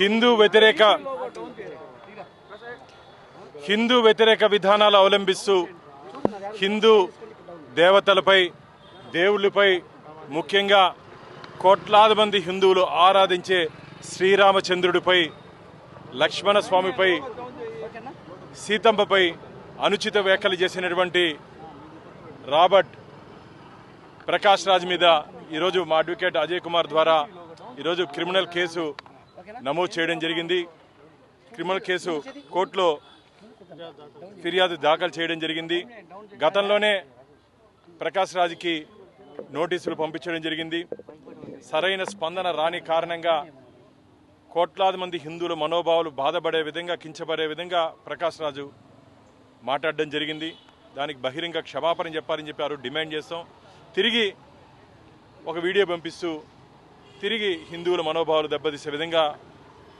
హిందూ వ్యతిరేక విధానాలు అవలంబిస్తూ హిందూ దేవతలపై దేవుళ్ళపై ముఖ్యంగా కోట్లాది మంది హిందువులు ఆరాధించే శ్రీరామచంద్రుడిపై లక్ష్మణ స్వామిపై సీతమ్మపై అనుచిత వ్యాఖ్యలు చేసినటువంటి రాబర్ట్ ప్రకాష్ రాజ్ మీద ఈరోజు మా అడ్వకేట్ అజయ్ కుమార్ ద్వారా ఈరోజు క్రిమినల్ కేసు నమోదు చేయడం జరిగింది. క్రిమినల్ కేసు కోర్టులో ఫిర్యాదు దాఖలు చేయడం జరిగింది. గతంలోనే ప్రకాష్ రాజ్కి నోటీసులు పంపించడం జరిగింది. సరైన స్పందన రాని కారణంగా కోట్లాది మంది హిందువుల మనోభావాలు బాధపడే విధంగా కించపడే విధంగా ప్రకాష్ రాజు మాట్లాడడం జరిగింది. దానికి బహిరంగ క్షమాపణ చెప్పాలని చెప్పారు, డిమాండ్ చేస్తాం. తిరిగి ఒక వీడియో పంపిస్తూ తిరిగి హిందువుల మనోభావాలు దెబ్బతీసే విధంగా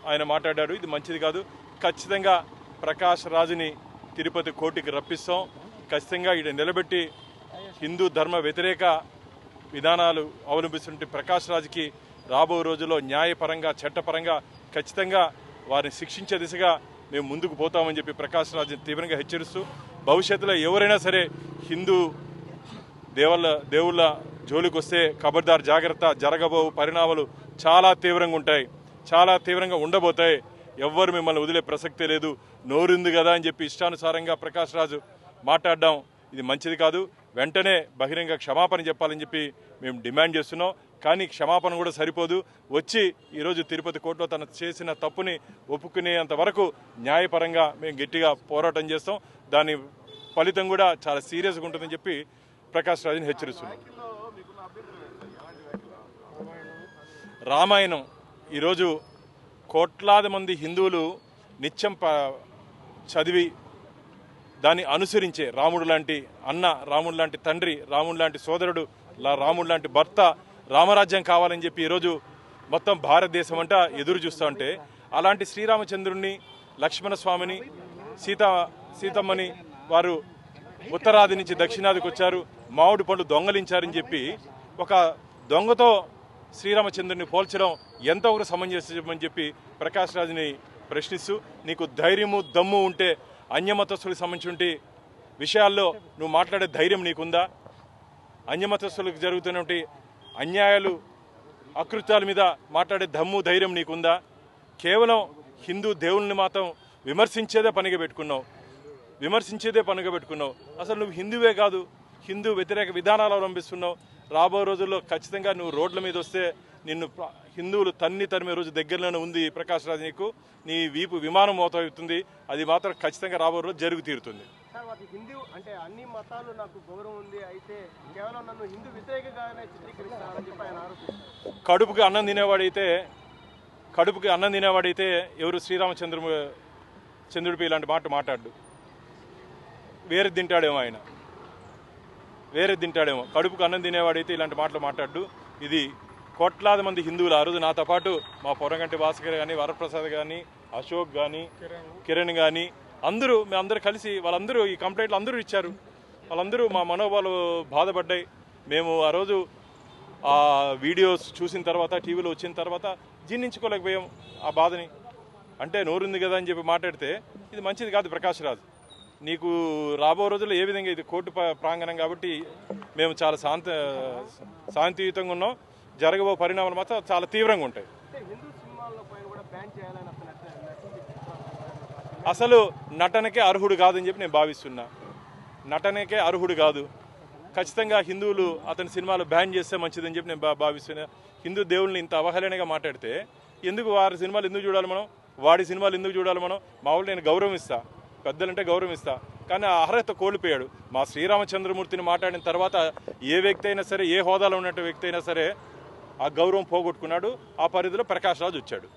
ఆయన మాట్లాడాడు. ఇది మంచిది కాదు. ఖచ్చితంగా ప్రకాష్ రాజుని తిరుపతి కోర్టుకి రప్పిస్తాం. ఖచ్చితంగా ఇక్కడ నిలబెట్టి హిందూ ధర్మ వ్యతిరేక విధానాలు అవలంబిస్తుంటే ప్రకాష్ రాజుకి రాబో రోజుల్లో న్యాయపరంగా చట్టపరంగా ఖచ్చితంగా వారిని శిక్షించే దిశగా మేము ముందుకు పోతామని చెప్పి ప్రకాష్ రాజుని తీవ్రంగా హెచ్చరిస్తూ భవిష్యత్తులో ఎవరైనా సరే హిందూ దేవుళ్ళ జోలికి వస్తే ఖబర్దార్, జాగ్రత్త, జరగబో పరిణామాలు చాలా తీవ్రంగా ఉంటాయి, చాలా తీవ్రంగా ఉండబోతాయి. ఎవ్వరు మిమ్మల్ని వదిలే ప్రసక్తే లేదు. నోరుంది కదా అని చెప్పి ఇష్టానుసారంగా ప్రకాష్ రాజు మాట్లాడడం ఇది మంచిది కాదు. వెంటనే బహిరంగ క్షమాపణ చెప్పాలని చెప్పి మేము డిమాండ్ చేస్తున్నాం. కానీ క్షమాపణ కూడా సరిపోదు. వచ్చి ఈరోజు తిరుపతి కోర్టులో తను చేసిన తప్పుని ఒప్పుకునేంత వరకు న్యాయపరంగా మేము గట్టిగా పోరాటం చేస్తాం. దాని ఫలితం కూడా చాలా సీరియస్గా ఉంటుందని చెప్పి ప్రకాష్ రాజుని హెచ్చరిస్తున్నాం. రామాయణం ఈరోజు కోట్లాది మంది హిందువులు నిత్యం చదివి దాన్ని అనుసరించే రాముడు లాంటి అన్న, రాముడు లాంటి తండ్రి, రాముడు లాంటి సోదరుడు, రాముడు లాంటి భర్త, రామరాజ్యం కావాలని చెప్పి ఈరోజు మొత్తం భారతదేశం అంతా ఎదురు చూస్తూ ఉంటే అలాంటి శ్రీరామచంద్రుడిని, లక్ష్మణ స్వామిని, సీతమ్మని వారు ఉత్తరాది నుంచి దక్షిణాదికి వచ్చారు, మామిడి పళ్ళు దొంగలించారని చెప్పి ఒక దొంగతో శ్రీరామచంద్రుని పోల్చడం ఎంతవరకు సమంజసమని చెప్పి ప్రకాష్ రాజుని ప్రశ్నిస్తూ, నీకు ధైర్యము దమ్ము ఉంటే అన్యమతస్తులకు సంబంధించిన విషయాల్లో నువ్వు మాట్లాడే ధైర్యం నీకుందా? అన్యమతస్తులకు జరుగుతున్నటువంటి అన్యాయాలు, అకృత్యాల మీద మాట్లాడే దమ్ము ధైర్యం నీకుందా? కేవలం హిందూ దేవుల్ని మాత్రం విమర్శించేదే పనిగా పెట్టుకున్నావు. అసలు నువ్వు హిందువే కాదు, హిందూ వ్యతిరేక విధానాలు అవలంబిస్తున్నావు. రాబో రోజుల్లో ఖచ్చితంగా నువ్వు రోడ్ల మీద వస్తే నిన్ను హిందువులు తరిమే రోజు దగ్గరలోనే ఉంది. ప్రకాష్ రాజ్, నీకు నీ వీపు విమానం మోతవుతుంది. అది మాత్రం ఖచ్చితంగా రాబో రోజు జరుగు తీరుతుంది. హిందూ అంటే అన్ని మతాలు నాకు గౌరవం ఉంది, అయితే కేవలం నన్ను హిందూ వ్యతిరేకంగానే చిత్రీకరిస్తారని చెప్పి ఆయన ఆరోపిస్తారు. కడుపుకి అన్నం తినేవాడైతే ఎవరు శ్రీరామచంద్రుడిపై ఇలాంటి మాట మాట్లాడు. వేరే తింటాడేమో. కడుపుకు అన్నం తినేవాడైతే ఇలాంటి మాటలు మాట్లాడు. ఇది కోట్లాది మంది హిందువులు ఆ రోజు నాతో పాటు మా పొరంగంటి భాస్కర్ కానీ, వరప్రసాద్ కానీ, అశోక్ కానీ, కిరణ్ కానీ మేమందరూ కలిసి వాళ్ళందరూ ఈ కంప్లైంట్లు అందరూ ఇచ్చారు. వాళ్ళందరూ మా మనోభావాలు బాధపడ్డాయి. మేము ఆ రోజు ఆ వీడియోస్ చూసిన తర్వాత, టీవీలో వచ్చిన తర్వాత జీర్ణించుకోలేకపోయాం ఆ బాధని. అంటే నోరుంది కదా అని చెప్పి మాట్లాడితే ఇది మంచిది కాదు. ప్రకాష్ రాజ్, నీకు రాబో రోజుల్లో ఏ విధంగా, ఇది కోర్టు ప్రాంగణం కాబట్టి మేము చాలా శాంతియుతంగా ఉన్నాం. జరగబో పరిణామాలు మాత్రం చాలా తీవ్రంగా ఉంటాయి. అసలు నటనకే అర్హుడు కాదని చెప్పి నేను భావిస్తున్నా. నటనకే అర్హుడు కాదు. ఖచ్చితంగా హిందువులు అతని సినిమాలు బ్యాన్ చేస్తే మంచిదని చెప్పి నేను భావిస్తున్నా. హిందూ దేవుళ్ళని ఇంత అవహేళనగా మాట్లాడితే ఎందుకు వారి సినిమాలు ఎందుకు చూడాలి మనం? వాడి సినిమాలు ఎందుకు చూడాలి మనం? మా వాళ్ళు నేను గౌరవం ఇస్తా, పెద్దలంటే గౌరవం ఇస్తా. కానీ ఆ అర్హత కోల్పోయాడు. మా శ్రీరామచంద్రమూర్తిని మాట్లాడిన తర్వాత ఏ వ్యక్తి అయినా సరే, ఏ హోదాలో ఉన్నట్టు వ్యక్తి అయినా సరే ఆ గౌరవం పోగొట్టుకున్నాడు. ఆ పరిధిలో ప్రకాష్ రాజ్ వచ్చాడు.